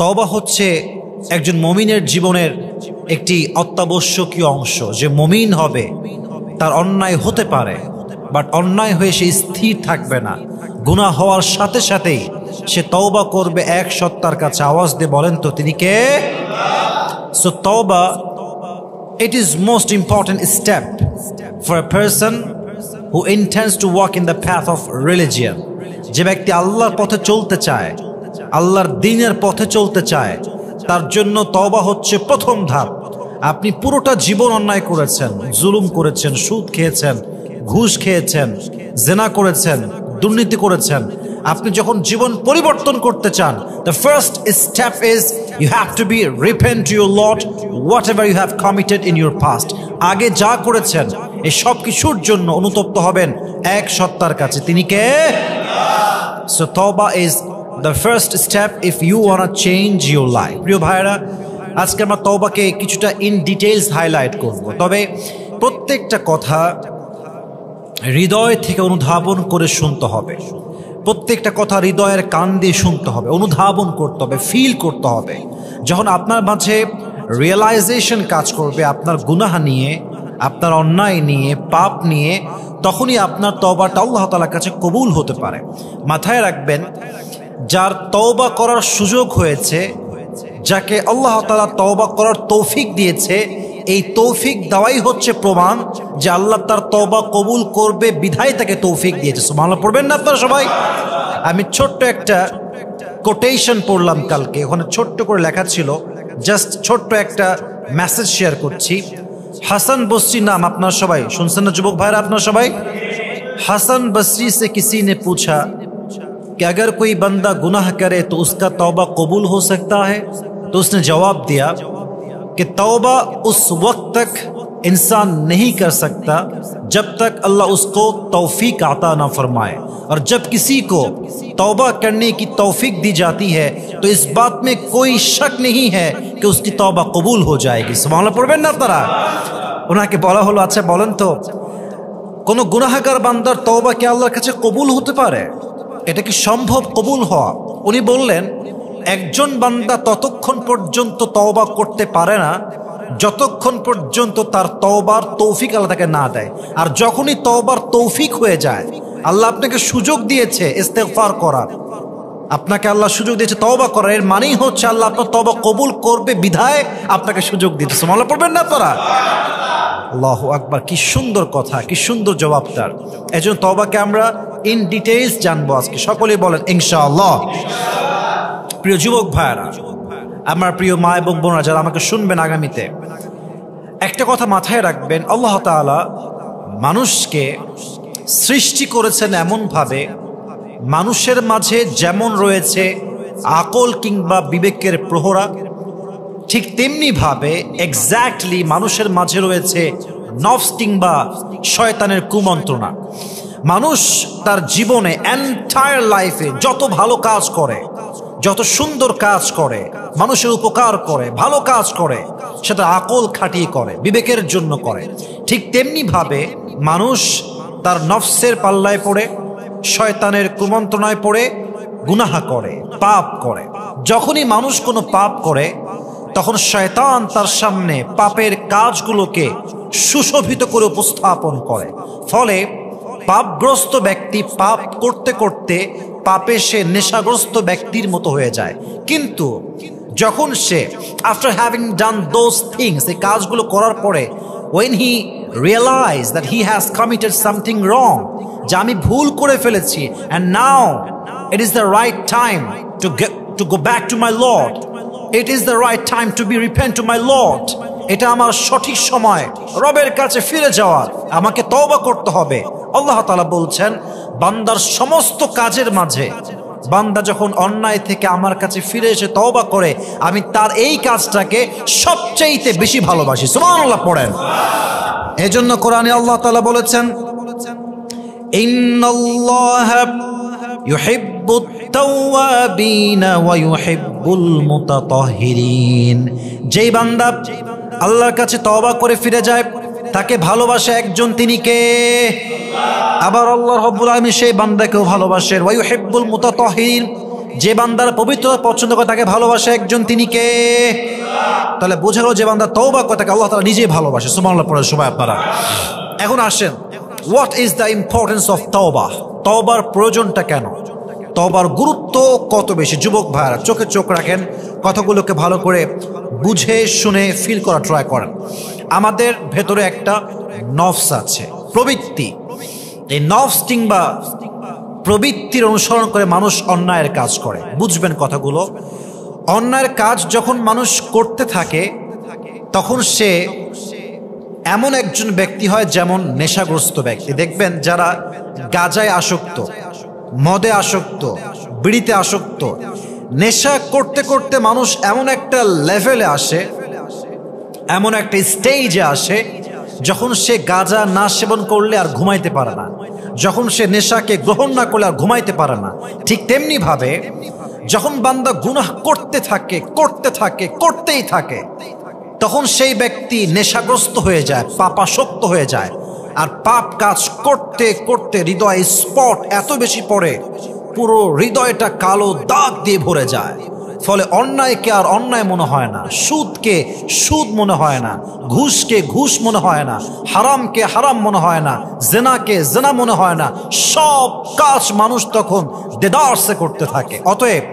তওবা হচ্ছে একজন মুমিনের জীবনের একটি অত্যাবশ্যকীয় অংশ। যে মুমিন হবে তার অন্যায় হতে পারে, বাট অন্যায় হয়ে সে স্থির থাকবে না। গুনাহ হওয়ার সাথে সাথেই সে তওবা করবে এক সত্তার কাছে। আওয়াজ দিয়ে বলেন তো তিনি কে? সো তওবা, it is most important step for a person who intends to walk in the path of religion. যে ব্যক্তি আল্লাহর পথে চলতে চায়, আল্লাহর দ্বীনের পথে চলতে চায়, তার জন্য তওবা হচ্ছে প্রথম ধাপ। আপনি পুরোটা জীবন অন্যায় করেছেন, জুলুম করেছেন, সুদ খেয়েছেন, ঘুষ খেয়েছেন, জেনা করেছেন, দুর্নীতি করেছেন। আপনি যখন জীবন পরিবর্তন করতে চান, the first step is you have to be repent to your Lord whatever you have committed in your past. আগে যা করেছেন এই সব কিছুর জন্য অনুতপ্ত হবেন এক সত্তার কাছে। তিনি কে? So tawbah is the first step if you want to change your life. প্রিয় ভাইরা, আজকে আমরা তওবাকে কিছুটা ইন ডিটেইলস হাইলাইট করব। তবে প্রত্যেকটা কথা হৃদয় থেকে অনুধাবন করে শুনতে হবে। প্রত্যেকটা কথা হৃদয়ের কান দিয়ে শুনতে হবে, অনুধাবন করতে হবে, ফিল করতে হবে। যখন আপনার মাঝে রিয়েলাইজেশন কাজ করবে আপনার গুনাহ নিয়ে, আপনার অন্যায় নিয়ে, পাপ নিয়ে, তখনই আপনার তওবাটা আল্লাহ তাআলার কাছে কবুল হতে পারে। মাথায় রাখবেন, যার তওবা করার সুযোগ হয়েছে, যাকে আল্লাহ তাআলা তওবা করার তৌফিক দিয়েছে, এই তৌফিক দেওয়াই হচ্ছে প্রমাণ যে আল্লাহ তার তওবা কবুল করবে, বিধায় তাকে তৌফিক দিয়েছে। সুবহানাল্লাহ পড়বেন না আপনারা সবাই? আমি ছোট্ট একটা কোটেশন পড়লাম কালকে, ওখানে ছোট্ট করে লেখা ছিল, জাস্ট ছোট্ট একটা মেসেজ শেয়ার করছি। হাসান বসরি নাম আপনারা সবাই শুনছেন না যুবক ভাইরা? আপনারা সবাই, হাসান বসরি से किसी ने पूछा कि अगर कोई बंदा गुनाह करे तो उसका तौबा कबूल हो सकता है? तो उसने जवाब दिया कि तौबा उस वक्त तक इंसान नहीं कर सकता जब तक अल्लाह उसको तौफीक अता ना फरमाए, और जब किसी को तौबा करने की तौफीक दी जाती है तो इस बात में कोई शक नहीं है कि उसकी तौबा कबूल हो जाएगी। सुबहानाल्लाह पढ़বেন না আপনারা? ওনাকে বলা হলো, আচ্ছা বলেন তো, কোন গুনাহগার বান্দার তওবা কি আল্লাহর কাছে কবুল হতে পারে? এটা কি সম্ভব কবুল হওয়া? উনি বললেন, একজন বান্দা ততক্ষণ পর্যন্ত তওবা করতে পারে না যতক্ষণ পর্যন্ত তার তওবার তৌফিক আল্লাহ তাকে না দেয়। আর যখনই তওবার তৌফিক হয়ে যায়, আল্লাহ আপনাকে সুযোগ দিয়েছে ইস্তেগফার করার, আপনাকে আল্লাহ সুযোগ দিয়েছে তওবা করার, এর মানেই হচ্ছে আল্লাহ আপনার তওবা কবুল করবে, বিধায় আপনাকে সুযোগ দিয়েছে। সুবহানাল্লাহ পড়বেন না আপনারা? আল্লাহু আকবার, কি সুন্দর কথা, কি সুন্দর জবাব তার। এজন্য তওবাকে আমরা ইন ডিটেইলস জানবো আজকে। সকলেই বলেন ইনশাআল্লাহ। প্রিয় যুবক ভাইরা, আমার প্রিয় মা এবং বোনরা যারা আমাকে শুনবেন আগামীতে, একটা কথা মাথায় রাখবেন, আল্লাহ তাআলা মানুষকে সৃষ্টি করেছেন এমনভাবে, মানুষের মাঝে যেমন রয়েছে আকল কিংবা বিবেকের প্রহরা, ঠিক তেমনি ভাবে এক্স্যাক্টলি মানুষের মাঝে রয়েছে নফস কিংবা শয়তানের কুমন্ত্রণা। মানুষ তার জীবনে এন্টায়ার লাইফে যত ভালো কাজ করে, যত সুন্দর কাজ করে, মানুষের উপকার করে, ভালো কাজ করে, সেটা আকল খাটিয়ে করে, বিবেকের জন্য করে। ঠিক তেমনি ভাবে মানুষ তার নফসের পাল্লায় পড়ে, শয়তানের কুমন্ত্রণায় পড়ে গুনাহ করে, পাপ করে। যখনই মানুষ কোনো পাপ করে, তখন শয়তান তার সামনে পাপের কাজগুলোকে সুশোভিত করে উপস্থাপন করে। ফলে পাপগ্রস্ত ব্যক্তি পাপ করতে করতে পাপে সে নেশাগ্রস্ত ব্যক্তির মতো হয়ে যায়। কিন্তু যখন সে after having done those things, এই কাজগুলো করার পরে, when he realized that he has committed something wrong, যে আমি ভুল করে ফেলেছি, and now it is the right time to go back to my Lord, it is the right time to be repent to my Lord, এটা আমার সঠিক সময় রবের কাছে ফিরে যাওয়ার, আমাকে তওবা করতে হবে। আল্লাহ তাআলা বলছেন, বান্দার সমস্ত কাজের মাঝে বান্দা যখন অন্যায় থেকে আমার কাছে ফিরে এসে তওবা করে, আমি তার এই কাজটাকে সবচেয়ে বেশি ভালোবাসি। সুবহানাল্লাহ পড়েন। এজন্য কোরআনে আল্লাহ তাআলা বলেছেন, ইন্নাল্লাহা ইউহিব্বুত তাওয়াবিনা ওয়া ইউহিব্বুল মুতাতাহহিরিন। যেই বান্দা আল্লাহর কাছে তওবা করে ফিরে যায়, তাকে ভালোবাসে একজন, তিনি কে? আবার আল্লাহ রাব্বুল আলামিন সেই বান্দাকেও ভালোবাসেন। ওয়া ইউহিব্বুল মুতাতাহহিরিন, যে বান্দার পবিত্রতা পছন্দ করে তাকে ভালোবাসে একজন, তিনি কে? তাহলে বোঝা গেল যে বান্দা তওবা করে তাকে আল্লাহ তাআলা নিজেই ভালোবাসে। সুবহানাল্লাহ পড়ে সবাই আপনারা। এখন আসেন, what is the importance of তওবা? তওবার প্রয়োজনটা কেন? তওবার গুরুত্ব কত বেশি? যুবক ভাইরা চোখে চোখ রাখেন, কথাগুলোকে ভালো করে বুঝে শুনে ফিল করা ট্রাই করেন। আমাদের ভেতরে একটা নফস আছে, প্রবৃত্তি। এই নফস কিংবা প্রবৃত্তির অনুসরণ করে মানুষ অন্যায়ের কাজ করে। বুঝবেন কথাগুলো। অন্যায়ের কাজ যখন মানুষ করতে থাকে তখন সে এমন একজন ব্যক্তি হয় যেমন নেশাগ্রস্ত ব্যক্তি। দেখবেন যারা গাঁজায় আসক্ত, মদে আসক্ত, বিড়িতে আসক্ত, নেশা করতে করতে মানুষ এমন একটা লেভেলে আসে, এমন একটা স্টেজে আসে যখন সে গাঁজা না সেবন করলে আর ঘুমাইতে পারে না, যখন সে নেশাকে গ্রহণ না করলে আর ঘুমাইতে পারে না। ঠিক তেমনি ভাবে যখন বান্দা গুনাহ করতে থাকে করতেই থাকে তখন সেই ব্যক্তি নেশাগ্রস্ত হয়ে যায়, পাপাসক্ত হয়ে যায়। আর পাপ কাজ করতে করতে হৃদয় স্পট এত বেশি পড়ে, পুরো হৃদয়টা কালো দাগ দিয়ে ভরে যায়। ফলে অন্যায়কে আর অন্যায় মনে হয় না, সুদকে সুদ মনে হয় না, ঘুষকে ঘুষ মনে হয় না, হারামকে হারাম মনে হয় না, জেনাকে জেনা মনে হয় না। সব কাজ মানুষ তখন দেদারসে করতে থাকে। অতএব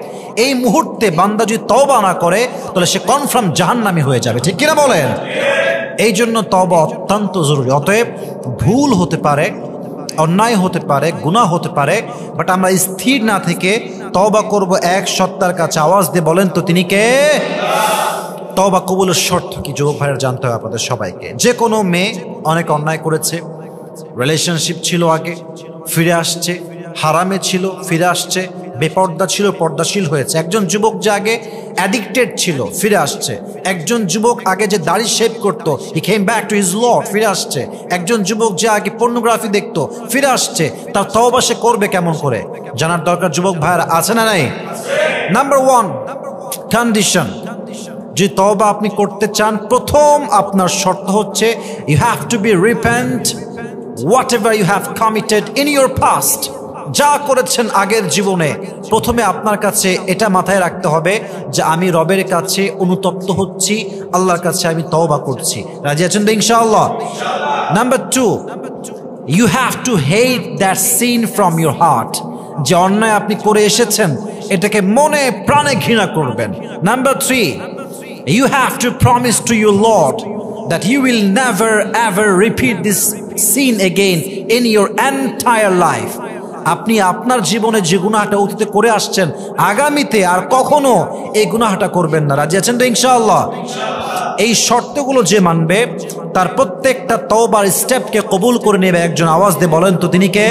এই মুহূর্তে বান্দা যদি তওবা না করে তাহলে সে কনফার্ম জাহান্নামী হয়ে যাবে। ঠিক কিনা বলেন? এই জন্য তওবা অত্যন্ত জরুরি। অতএব ভুল হতে পারে, অন্যায় হতে পারে, গুনাহ হতে পারে, বাট আমরা স্থির না থেকে তওবা করব এক সত্তার কাছে। আওয়াজ দিয়ে বলেন তো তিনি কে? তওবা কবুলের শর্ত কি যুবক ভাইয়ের জানতে হবে আপনাদের সবাইকে। যে কোনো মেয়ে অনেক অন্যায় করেছে, রিলেশনশিপ ছিল আগে, ফিরে আসছে, হারামে ছিল, ফিরে আসছে, বেপর্দা ছিল, পর্দাশীল হয়েছে। একজন যুবক যে আগে অ্যাডিক্টেড ছিল, ফিরে আসছে। একজন যুবক আগে যে দাড়ি শেভ করতো, he came back to his lord, ফিরে আসছে। একজন যুবক যে আগে পর্নোগ্রাফি দেখতো, ফিরে আসছে। তার তওবা সে করবে কেমন করে জানার দরকার যুবক ভাইরা, আছে না নাই? নাম্বার 1 কন্ডিশন, যে তওবা আপনি করতে চান, প্রথম আপনার শর্ত হচ্ছে you have to be repent whatever you have committed in your past. যা করেছেন আগের জীবনে, প্রথমে আপনার কাছে এটা মাথায় রাখতে হবে যে আমি রবের কাছে অনুতপ্ত হচ্ছি, আল্লাহর কাছে আমি তওবা করছি। রাজি আছেন তো ইনশাআল্লাহ? Number 2, you have to hate that sin from your heart. যে অন্যায় আপনি করে এসেছেন এটাকে মনে প্রাণে ঘৃণা করবেন। Number 3, you have to promise to your Lord that you will never ever repeat this sin again in your entire life. আপনি আপনার জীবনে যে গুনাহটা অতীতে করে আসছেন, আগামীতে আর কখনো এই গুনাহটা করবেন না। রাজি আছেন তো ইনশাআল্লাহ? এই শর্তগুলো যে মানবে তার প্রত্যেকটা তওবার স্টেপকে কবুল করে নেবে একজন। আওয়াজ দিয়ে বলেন তো তিনি কে?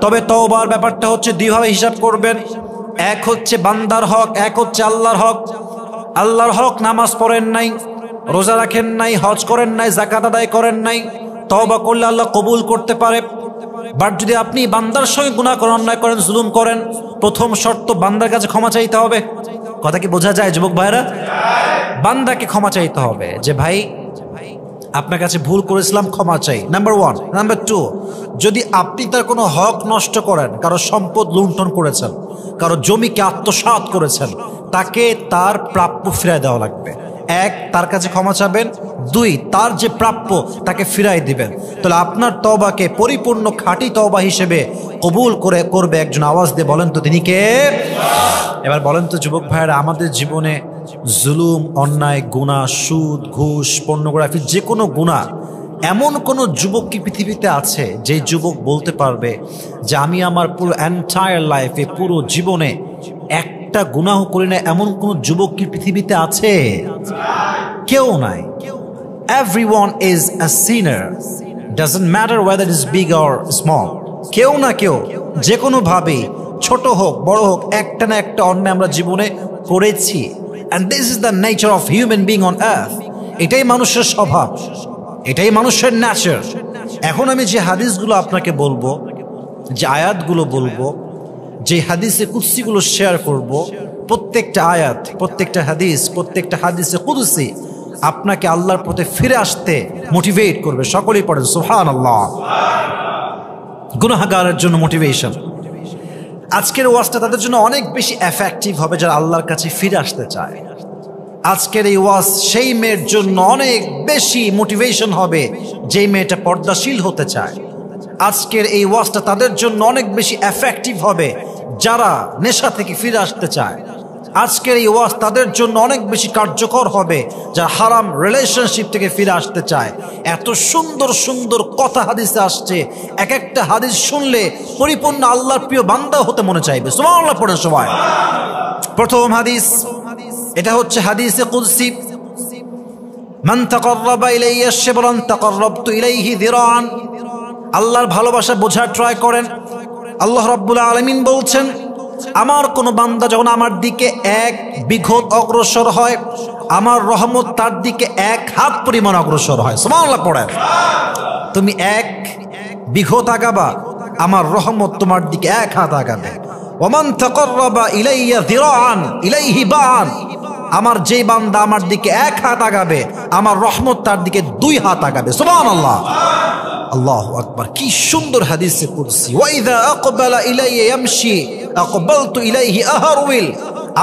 তবে তওবার ব্যাপারটা হচ্ছে দুইভাবে হিসাব করবেন। এক হচ্ছে বান্দার হক, এক হচ্ছে আল্লাহর হক। আল্লাহর হক, নামাজ পড়েন নাই, রোজা রাখেন নাই, হজ করেন নাই, যাকাত আদায় করেন নাই, তওবা করলে আল্লাহ কবুল করতে পারে। বাট যদি আপনি বান্দার সঙ্গে গুনাহ করেন, অন্যায় করেন, জুলুম করেন, প্রথম শর্ত বান্দার কাছে ক্ষমা চাইতে হবে। কথা কি বোঝা যায় যুবক ভাইরা? বান্দাকে ক্ষমা চাইতে হবে যে ভাই আপনার কাছে ভুল করেছিলাম, ক্ষমা চাই। নাম্বার 1। নাম্বার 2, যদি আপনি তার কোনো হক নষ্ট করেন, কারো সম্পদ লুণ্ঠন করেছেন, কারো জমিকে আত্মসাৎ করেছেন, তাকে তার প্রাপ্য ফিরায় দেওয়া লাগবে। 1, তার কাছে ক্ষমা চাবেন। 2, তার যে প্রাপ্য তাকে ফিরাই দিবেন। তাহলে আপনার তওবাকে পরিপূর্ণ খাঁটি তওবা হিসেবে কবুল করবে একজন। আওয়াজ দিয়ে বলেন তো তিনি কে? এবার বলেন তো যুবক ভাইয়েরা, আমাদের জীবনে জুলুম, অন্যায়, গুনাহ, সুদ, ঘুষ, পর্নোগ্রাফি, যে কোনো গুনাহ, এমন কোনো যুবক কি পৃথিবীতে আছে যে যুবক বলতে পারবে যে আমি আমার পুরো এন্টায়ার লাইফে, পুরো জীবনে একটা গুনাহ করি না? এমন কোন যুবক কি পৃথিবীতে আছে? কেউ নাই। Everyone is a sinner, doesn't matter whether it is big or small. কেউ না কেউ যে কোনো ভাবে, ছোট হোক বড় হোক, একটা না একটা অন্যায় আমরা জীবনে করেছি। And this is the nature of human being on earth. এটাই মানুষের স্বভাব, এটাই মানুষের নেচার। এখন আমি যে হাদিসগুলো আপনাকে বলবো, যে আয়াতগুলো বলবো, যে হাদিসে কুদসিগুলো শেয়ার করব, প্রত্যেকটা আয়াত, প্রত্যেকটা হাদিস, প্রত্যেকটা হাদিসে কুদসি আপনাকে আল্লাহর পথে ফিরে আসতে মোটিভেট করবে। সকলেই পড়েন সুবহানাল্লাহ। গুনাহগারের জন্য মোটিভেশন। আজকের ওয়াজটা তাদের জন্য অনেক বেশি এফেক্টিভ হবে যারা আল্লাহর কাছে ফিরে আসতে চায়। আজকের এই ওয়াজ সেই মেয়ের জন্য অনেক বেশি মোটিভেশন হবে যেই মেয়েটা পর্দাশীল হতে চায়। আজকের এই ওয়াজটা তাদের জন্য অনেক বেশি এফেক্টিভ হবে যারা নেশা থেকে ফিরে আসতে চায়। আজকের এই ওয়াজ তাদের জন্য অনেক বেশি কার্যকর হবে যারা হারাম রিলেশনশিপ থেকে ফিরে আসতে চায়। এত সুন্দর সুন্দর কথা হাদিসে আসছে, এক একটা হাদিস শুনলে পরিপূর্ণ আল্লাহর প্রিয় বান্দা হতে মনে চাইবে। সুবহানাল্লাহ পড়েন সবাই। প্রথম হাদিস, এটা হচ্ছে হাদিসে কুদসি, মান তাকাররাবা ইলাইয়া শিবরান তাকাররাবতু ইলাইহি যিরাআন। আল্লাহর ভালোবাসা বোঝার ট্রাই করেন। আল্লাহ রাব্বুল আলামিন বলছেন, আমার কোন বান্দা যখন আমার দিকে এক বিঘত অগ্রসর হয়, আমার রহমত তার দিকে এক হাত পরিমাণ অগ্রসর হয়। সুবহানাল্লাহ পড়েন। তুমি এক বিঘত আগাবা, আমার রহমত তোমার দিকে এক হাত আগাবে। ওমান তাকাররাবা ইলাইয়া যিরাআন ইলাইহি বাআন। আমার যে বান্দা আমার দিকে এক হাত আগাবে, আমার রহমত তার দিকে দুই হাত আগাবে। সুবহানাল্লাহ, আল্লাহু আকবার। কি সুন্দর হাদিসে কুদসি। ওয়া ইযা আকবালা ইলাইয়া ইয়ামশি আকবালতু ইলাইহি আহরউইল।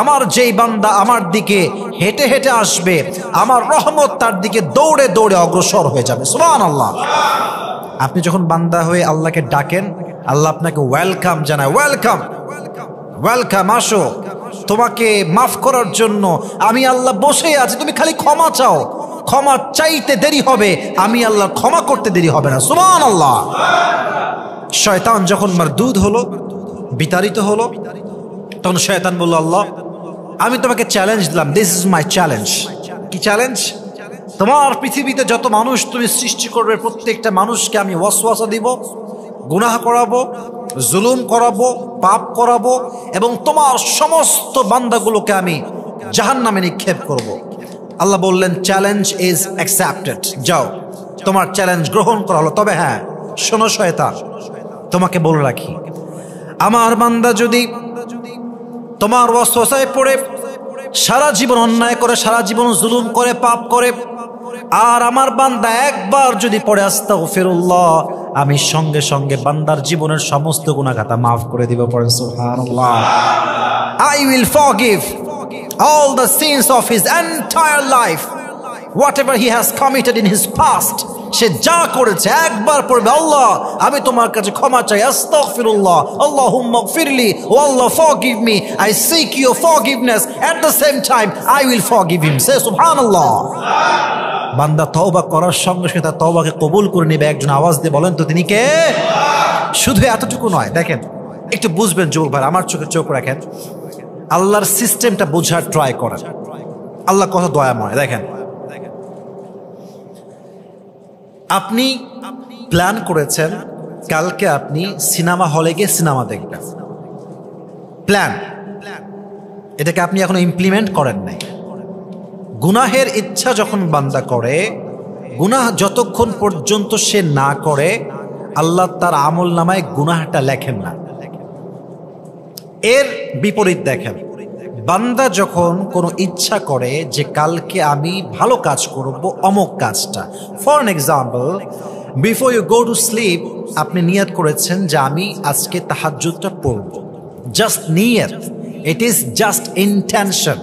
আমার যেই বান্দা আমার দিকে হেঁটে হেঁটে আসবে, আমার রহমত তার দিকে দৌড়ে দৌড়ে অগ্রসর হয়ে যাবে। সুবহানাল্লাহ। আপনি যখন বান্দা হয়ে আল্লাহকে ডাকেন, আল্লাহ আপনাকে ওয়েলকাম জানায়। ওয়েলকাম, ওয়েলকাম, আসো, তোমাকে মাফ করার জন্য আমি আল্লাহ বসে আছি, তুমি খালি ক্ষমা চাও। ক্ষমা চাইতে দেরি হবে, আমি আল্লাহ ক্ষমা করতে দেরি হবে না। সুবহানাল্লাহ। শয়তান যখন মারদুদ হলো, বিতাড়িত হলো, তখন শয়তান বলল, আল্লাহ আমি তোমাকে চ্যালেঞ্জ দিলাম, দিস ইজ মাই চ্যালেঞ্জ। কি চ্যালেঞ্জ? তোমার পৃথিবীতে যত মানুষ তুমি সৃষ্টি করবে, প্রত্যেকটা মানুষকে আমি ওয়াসওয়াসা দিব, গুনাহ করাবো, জুলুম করাবো, পাপ করাবো, এবং তোমার সমস্ত বান্দাগুলোকে আমি জাহান্নামে নিক্ষেপ করব। আল্লাহ বললেন, চ্যালেঞ্জ ইজ অ্যাকসেপ্টেড, যাও, তোমার চ্যালেঞ্জ গ্রহণ করা হলো। তবে হ্যাঁ, শোনো শয়তান, তোমাকে বলে রাখি, আমার বান্দা যদি তোমার ওয়াসওয়াসায় পড়ে সারা জীবন অন্যায় করে, সারা জীবন জুলুম করে, পাপ করে, আর আমার বান্দা একবার যদি পড়ে আস্তাগফিরুল্লাহ, আমি সঙ্গে সঙ্গে বান্দার জীবনের সমস্ত গুনাহ খাতা মাফ করে দিব। পড়েন সুবহানাল্লাহ। I will forgive all the sins of his entire life, whatever he has committed in his past. সে যা করেছে একবার পড়বে, আল্লাহ আমি তোমার কাছে ক্ষমা চাই, আস্তাগফিরুল্লাহ, আল্লাহুম্মা গফিরলি, ও আল্লাহ forgive me, I seek your forgiveness, at the same time I will forgive him. Say সুবহানাল্লাহ। বান্দা তওবা করার সঙ্গে সঙ্গে তার তওবাকে কবুল করে নেবে। একজন আওয়াজ দিয়ে বলেন তো, তিনি কে? শুধু এতটুকু নয়, দেখেন একটু বুঝবেন যুবক ভাই, আমার চোখে চোখ রাখেন, আল্লাহর সিস্টেমটা বোঝার ট্রাই করেন। আল্লাহ কত দয়াময়। দেখেন, আপনি প্ল্যান করেছেন কালকে আপনি সিনেমা হলে গিয়ে সিনেমা দেখবেন, প্ল্যান, এটাকে আপনি এখনো ইমপ্লিমেন্ট করেন নাই। গুনাহের ইচ্ছা যখন বান্দা করে, গুনাহ যতক্ষণ পর্যন্ত সে না করে, আল্লাহ তার আমল নামায় গুনাহটা লেখেন না। এর বিপরীত দেখেন, বান্দা যখন কোনো ইচ্ছা করে যে কালকে আমি ভালো কাজ করব, অমুক কাজটা, for an example, before you go to sleep, আপনি নিয়ত করেছেন যে আমি আজকে তাহাজ্জুদটা পড়ব, জাস্ট নিয়ত, ইট ইজ জাস্ট ইন্টেনশন,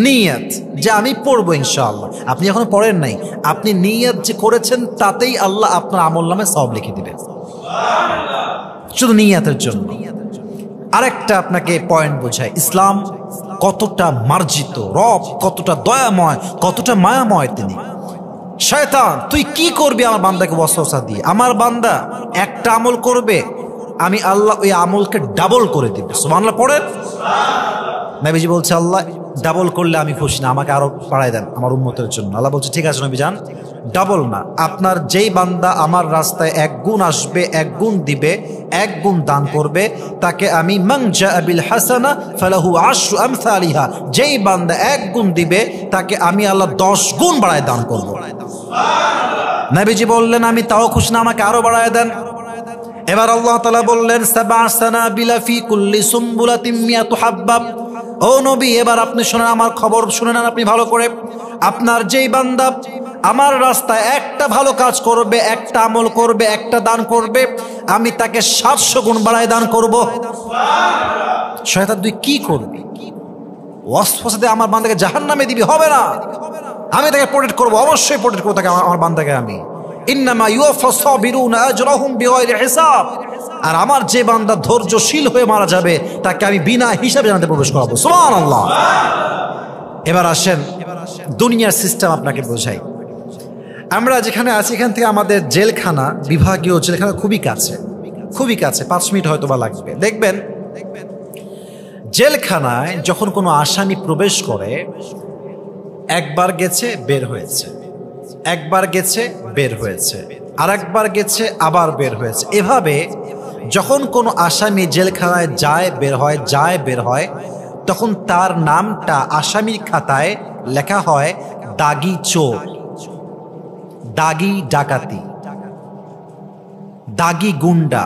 নিয়ত যে আমি পড়বো ইনশাআল্লাহ। আপনি এখনো পড়েন নাই, আপনি নিয়ত যে করেছেন তাতেই আল্লাহ আপনার আমল নামে সওয়াব লিখে দিবেন, শুধু নিয়তের জন্য। আরেকটা আপনাকে পয়েন্ট বোঝায়, ইসলাম কতটা মার্জিত, রব কতটা দয়াময়, কতটা মায়াময় তিনি। শয়তান তুই কি করবি আমার বান্দাকে ওয়াসওয়াসা দিয়ে? আমার বান্দা একটা আমল করবে, আমি আল্লাহ ওই আমলকে ডাবল করে দিব। সুবহানাল্লাহ পড়েন। নবীজি বলছে, আল্লাহ ডাবল করলে আমি খুশি না, আমাকে আরো বাড়ায় দেন আমার উম্মতের জন্য। আল্লাহ বলছে, ঠিক আছে নবী যান, ডাবল না, আপনার যেই বান্দা আমার রাস্তায় এক গুণ আসবে, এক গুণ দিবে, এক গুণ দান করবে, তাকে আমি মান জাআ বিল হাসানা ফালাহু আশরু আমসালিহা, যেই বান্দা এক গুণ দিবে তাকে আমি আল্লাহ 10 গুণ বাড়ায় দান করব। নবীজি বললেন, আমি তাও খুশি না, আমাকে আরো বাড়ায় দেন। এবার আল্লাহ তাআলা বললেন, সাবআ সানাবিলা ফি কুল্লি সুমবুলাতিন মিয়াতু হাব্বা। ও নবী, এবার আপনি শুনেন, আমার খবর শুনে নেন আপনি ভালো করে। আপনার যেই বান্দা আমার রাস্তায় একটা ভালো কাজ করবে, একটা আমল করবে, একটা দান করবে, আমি তাকে 700 গুণ বাড়ায় দান করব। শয়তান তুই কি করবি? ওয়াসওয়াসা দিয়ে আমার বান্দাকে জাহান্নামে দিবি? হবে না, আমি তাকে প্রোটেক্ট করব, অবশ্যই প্রোটেক্ট করব তাকে, আমার বান্দাকে আমি। ইন্নামা ইউওয়াফাস সাবিরুনা আজরাহুম বিগাইরি হিসাব। আর আমার যে বান্দা ধৈর্যশীল হয়ে মারা যাবে তাকে আমি বিনা হিসাবে জান্নাতে প্রবেশ করাবো। সুবহানাল্লাহ। এবার আসেন দুনিয়ার সিস্টেম আপনাকে বোঝাই। আমরা যেখানে আছি এখান থেকে আমাদের জেলখানা, বিভাগীয় জেলখানা খুবই কাছে, খুবই কাছে, 5 মিনিট হয়তো বা লাগবে। দেখবেন জেলখানায় যখন কোনো আসামি প্রবেশ করে, একবার গেছে বের হয়েছে, একবার গেছে বের হয়েছে, আর একবার গেছে আবার বের হয়েছে। এভাবে যখন কোনো আসামি জেলখানায় যায় বের হয়, যায় বের হয়, তখন তার নামটা আসামির খাতায় লেখা হয় দাগি চোর, দাগি ডাকাতি, দাগি গুন্ডা,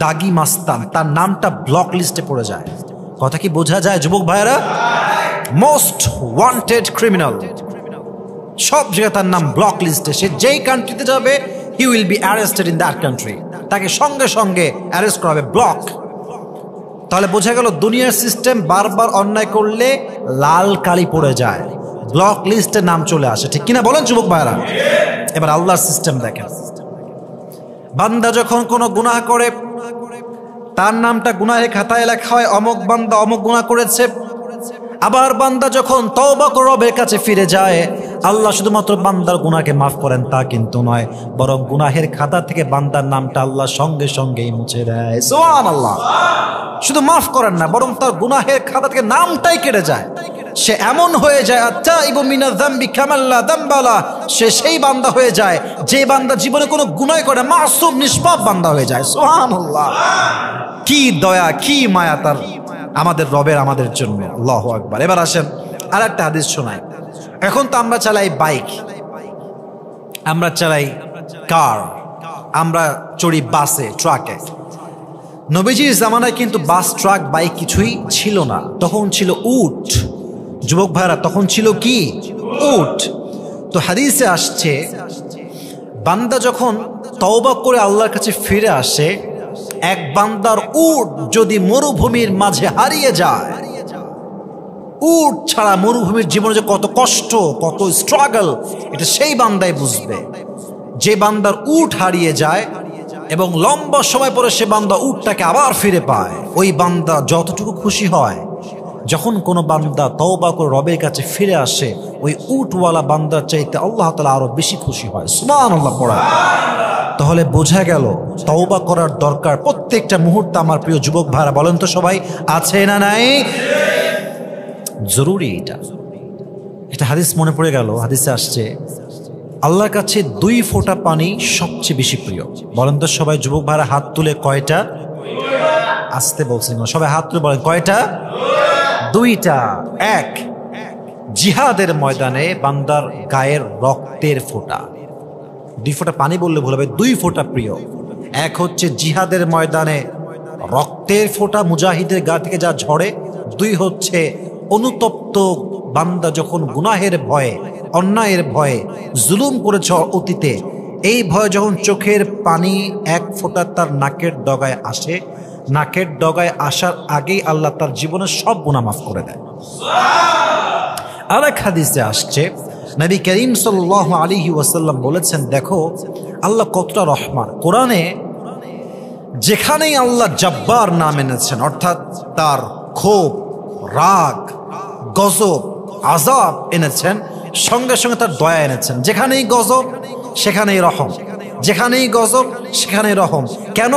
দাগি মাস্তান। তার নামটা ব্লক লিস্টে পড়ে যায়। কথা কি বোঝা যায় যুবক ভাইয়েরা? মোস্ট ওয়ান্টেড ক্রিমিনাল, সব জায়গায় তার নাম ব্লক লিস্টে। সে যেই কান্ট্রিতে যাবে he will be arrested in that country, তাকে সঙ্গে সঙ্গে অ্যারেস্ট করা হবে, ব্লক। তাহলে বোঝা গেল দুনিয়ার সিস্টেম বারবার অন্যায় করলে লাল কালি পড়ে যায়, ব্লক লিস্টে নাম চলে আসে, ঠিক কিনা বলেন যুবক ভাইরা? এবার আল্লাহর সিস্টেম দেখেন। বান্দা যখন কোনো গুনাহ করে তার নামটা গুনাহের খাতায় লেখা হয়, অমুক বান্দা অমুক গুনাহ করেছে। আবার বান্দা যখন তওবা করে রবের কাছে ফিরে যায়, আল্লাহ শুধুমাত্র বান্দার গুনাহকে মাফ করেন তা কিন্তু নয়, বরং গুনাহের খাতা থেকে বান্দার নামটা আল্লাহ সঙ্গে সঙ্গেই মুছে দেয়। সুবহানাল্লাহ। শুধু মাফ করেন না, বরং তার গুনাহের খাতা থেকে নামটাই কেটে যায়। সে এমন হয়ে যায় আত্তাইবু মিনায যামবি কামান লা যামবা লা, সে সেই বান্দা হয়ে যায় যে বান্দা জীবনে কোনো গুনাহ করে, মাসুম নিষ্পাপ বান্দা হয়ে যায়। সুবহানাল্লাহ। কি দয়া, কি মায়া তার আমাদের রবের আমাদের জন্য। আল্লাহু আকবার। এবার আসেন আর একটা হাদিস শোনাই। এখন তো আমরা চালাই বাইক, আমরা চালাই কার, আমরা চড়ি বাসে, ট্রাকে। নবীজির জামানায় কিন্তু বাস, ট্রাক, বাইক কিছুই ছিল না, তখন ছিল উট। যুবক ভাইরা, তখন ছিল কি? উট। তো হাদিসে আসছে বান্দা যখন তওবা করে আল্লাহর কাছে ফিরে আসে, এক বান্দার উট যদি মরুভূমির মাঝে হারিয়ে যায়, উট ছাড়া মরুভূমির জীবনে যে কত কষ্ট, কত স্ট্রাগল, এটা সেই বান্দাই বুঝবে। যে বান্দার উট হারিয়ে যায় এবং লম্বা সময় পরে সে বান্দা উটটাকে আবার ফিরে পায়, ওই বান্দা যতটুকু খুশি হয়। যখন কোনো বান্দা তওবা করে রবের কাছে ফিরে আসে, ওই উটওয়ালা বান্দার চাইতে আল্লাহ তাআলা আরো বেশি খুশি হয়। সুবহানাল্লাহ পড়া। তাহলে বোঝা গেল তওবা করার দরকার প্রত্যেকটা মুহূর্তে। আমার প্রিয় যুবক ভাইরা বলেন তো সবাই, আছে না নাই? জরুরি এটা। এটা হাদিস মনে পড়ে গেল। হাদিসে আসছে আল্লাহর কাছে 2 ফোঁটা পানি সবচেয়ে বেশি প্রিয়। বলেন তো সবাই যুবক ভাইরা, হাত তুলে কয়টা? আসতে বলছেন সবাই, হাত তুলে বলেন কয়টা? 2টা। এক, জিহাদের ময়দানে বান্দার গায়ের রক্তের ফোঁটা। 2 ফোঁটা পানি বললে ভুল হবে, 2 ফোঁটা প্রিয়। এক হচ্ছে জিহাদের ময়দানে রক্তের ফোঁটা, মুজাহিদের গা থেকে যা ঝরে। 2 হচ্ছে অনুতপ্ত বান্দা যখন গুনাহের ভয়ে, অন্যায়ের ভয়ে, জুলুম করেছে অতীতে, এই ভয়ে যখন চোখের পানি 1 ফোঁটা তার নাকের ডগায় আসে, নাকের ডগায় আসার আগেই আল্লাহ তার জীবনের সব গুনাহ মাফ করে দেয়। আরেক হাদিসে আসছে নবী করিম সাল্লাল্লাহু আলাইহি ওয়াসাল্লাম বলেছেন, দেখো আল্লাহ কতটা রহমান। কোরআনে যেখানেই আল্লাহ জব্বার নাম এনেছেন, অর্থাৎ তার ক্ষোভ, রাগ, গজব, আযাব এনেছেন, সঙ্গে সঙ্গে তার দয়া এনেছেন। যেখানেই গজব সেখানেই রহম, যেখানেই গজব সেখানেই রহম। কেন?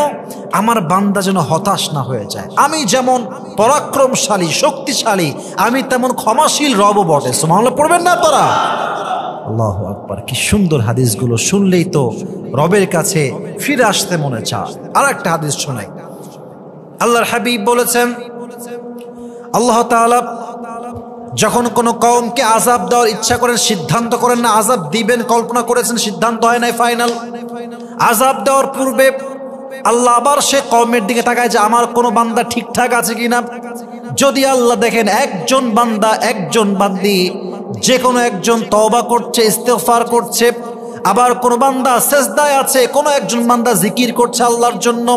আমার বান্দা যেন হতাশ না হয়ে যায়। আমি যেমন পরাক্রমশালী, শক্তিশালী, আমি তেমন ক্ষমাশীল রবও বটে। সুবহানাল্লাহ পড়বেন না তারা? আল্লাহু আকবার। কি সুন্দর হাদিসগুলো, শুনলেই তো রবের কাছে ফিরে আসতে মনে চায়। আর একটা হাদিস শোনাই। আল্লাহর হাবিব বলেছেন, আল্লাহ তাআলা যখন কোনো কওমকে আযাব দেওয়ার ইচ্ছা করেন, সিদ্ধান্ত করেন না আযাব দিবেন, কল্পনা করেছেন, সিদ্ধান্ত হয় নাই ফাইনাল। আযাব দেওয়ার পূর্বে আল্লাহ আবার সে কওমের দিকে তাকায় যে আমার কোনো বান্দা ঠিকঠাক আছে কিনা। যদি আল্লাহ দেখেন একজন বান্দা, একজন বান্দি, যে কোনো একজন তওবা করছে, ইস্তেগফার করছে, আবার কোন বান্দা সেজদায় আছে, কোন একজন বান্দা জিকির করছে আল্লাহর জন্য।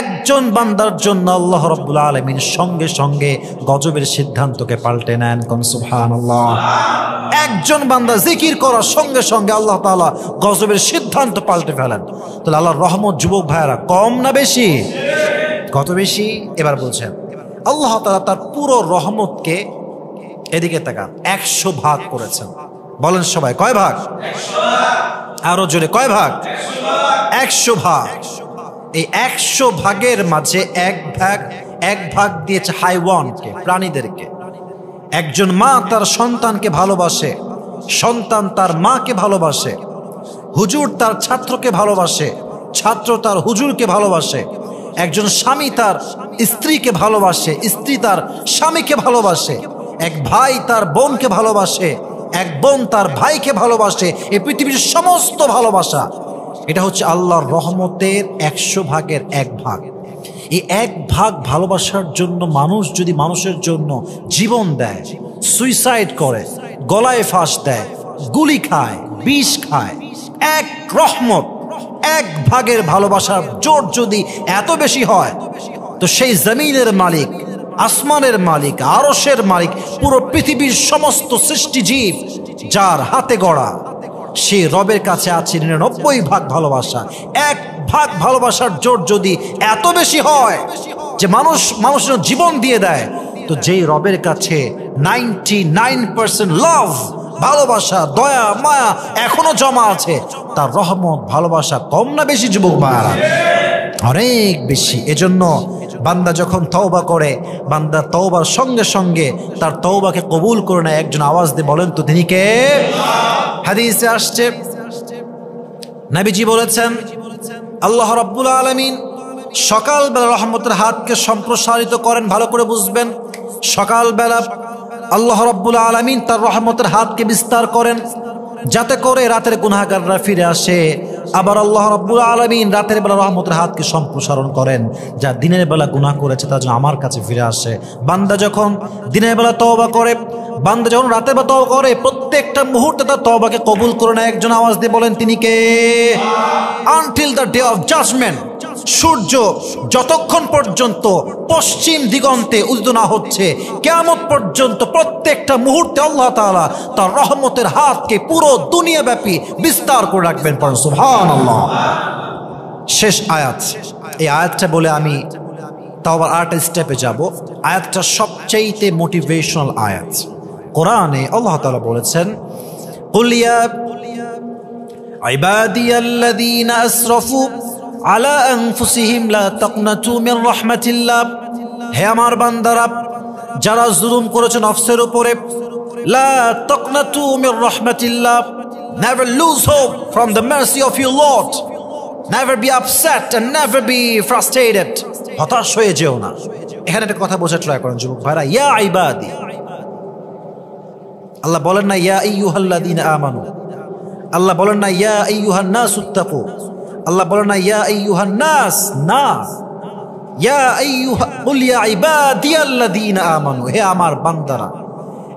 একজন বান্দার জন্য আল্লাহ রাব্বুল আলামিন সঙ্গে সঙ্গে গজবের সিদ্ধান্তকে পাল্টে নেন। কোন সুবহানাল্লাহ। একজন বান্দা জিকির করার সঙ্গে সঙ্গে আল্লাহ তাআলা গজবের সিদ্ধান্ত পাল্টে ফেলেন। তাহলে আল্লাহর রহমত যুবক ভাইয়েরা কম না বেশি? কত বেশি? এবার বলছেন আল্লাহ তাআলা তার পুরো রহমতকে, এদিকে তাকান, 100 ভাগ করেছেন। বলেন সবাই, কয় ভাগ? আরো জোরে, কয় ভাগ? 100 ভাগ। এই 100 ভাগের মাঝে এক ভাগ দিয়েছে হাইওয়ানকে, প্রাণীদেরকে। একজন মা তার সন্তানকে ভালোবাসে, সন্তান তার মাকে ভালোবাসে, হুজুর তার ছাত্রকে ভালোবাসে, ছাত্র তার হুজুরকে ভালোবাসে, একজন স্বামী তার স্ত্রীকে ভালোবাসে, স্ত্রী তার স্বামীকে ভালোবাসে, এক ভাই তার বোনকে ভালোবাসে, এক বোন তার ভাইকে ভালোবাসে। এই পৃথিবীর সমস্ত ভালোবাসা, এটা হচ্ছে আল্লাহর রহমতের 100 ভাগের 1 ভাগ। এই 1 ভাগ ভালোবাসার জন্য মানুষ যদি মানুষের জন্য জীবন দেয়, সুইসাইড করে, গলায় ফাঁস দেয়, গুলি খায়, বিষ খায়, 1 রহমত, 1 ভাগের ভালোবাসার জোর যদি এত বেশি হয়, তো সেই জমিনের মালিক, আসমানের মালিক, আরশের মালিক, পুরো পৃথিবীর সমস্ত সৃষ্টিজীব যার হাতে গড়া, সে রবের কাছে আছে 99 ভাগ ভালোবাসা। 1 ভাগ ভালোবাসার জোর যদি এত বেশি হয় যে মানুষের জীবন দিয়ে দেয়, তো যেই রবের কাছে 99% লাভ, ভালোবাসা, দয়া, মায়া এখনো জমা আছে, তার রহমত, ভালোবাসা কম না বেশি যুবক ভাইরা? অনেক বেশি। এজন্য বান্দা যখন তওবা করে, বান্দা তওবার সঙ্গে সঙ্গে তার তওবাকে কবুল করে নেয়। একজন আওয়াজ দিয়ে বলেন তো তিনি কে? হাদিসে আসছে, নবীজি বলেছেন আল্লাহ রাব্বুল আলামিন সকালবেলা রহমতের হাতকে সম্প্রসারিত করেন। ভালো করে বুঝবেন, সকালবেলা আল্লাহ রাব্বুল আলামিন তার রহমতের হাতকে বিস্তার করেন যাতে করে রাতের গুনাহগাররা ফিরে আসে। আবার আল্লাহ রাব্বুল আলামিন রাতের বেলা রহমতের হাতকে সম্প্রসারণ করেন, যা দিনের বেলা গুনাহ করেছে তার জন্য আমার কাছে ফিরে আসে। বান্দা যখন দিনের বেলা তওবা করে, বান্দা যখন রাতের বেলা তওবা করে, প্রত্যেকটা মুহূর্তে তার তওবাকে কবুল করে নেয়। একজন আওয়াজ দিয়ে বলেন তিনি কে? Until the day of judgement, সূর্য যতক্ষণ পর্যন্ত পশ্চিম দিগন্তে উদিত না হচ্ছে, কিয়ামত পর্যন্ত প্রত্যেকটা মুহূর্তে আল্লাহ তাআলা তার রহমতের হাতকে পুরো দুনিয়া ব্যাপী বিস্তার করে রাখবেন। পড়ুন সুবহানাল্লাহ। শেষ আয়াত, এই আয়াতটা বলে আমি তাওবার 8 স্টেপে যাব। আয়াতটা সবচেয়ে মোটিভেশনাল আয়াত। কোরআনে আল্লাহ তাআলা বলেছেন, কুল ইয়া ইবাদিয়াল্লাযীনা আসরাফু আলা আনফুসিহিম লা তাকনাতু মির রাহমাতিল্লাহ। হে আমার বান্দারা যারা জুলুম করেছে নফসের উপরে, লা তাকনাতু Mir রাহমাতিল্লাহ, never lose hope from the mercy of your Lord, never be upset and never be frustrated, হতাশ হয়ে যেও না। এখানে একটা কথা বোঝার ট্রাই করেন যুবক ভাইরা, ইয়া ইবাদি, আল্লাহ বলেন না ইয়া আইয়ুহাল্লাযীনা আমানু, আল্লাহ বলেন না ইয়া আইয়ুহান নাসুত্তাকু, আল্লাহ বলেন না ইয়া আইয়ুহান নাস, না, ইয়া আইয়ুহা কুল ইয়া ইবাদিয়াল্লাযীনা আমানু, হে আমার বান্দারা।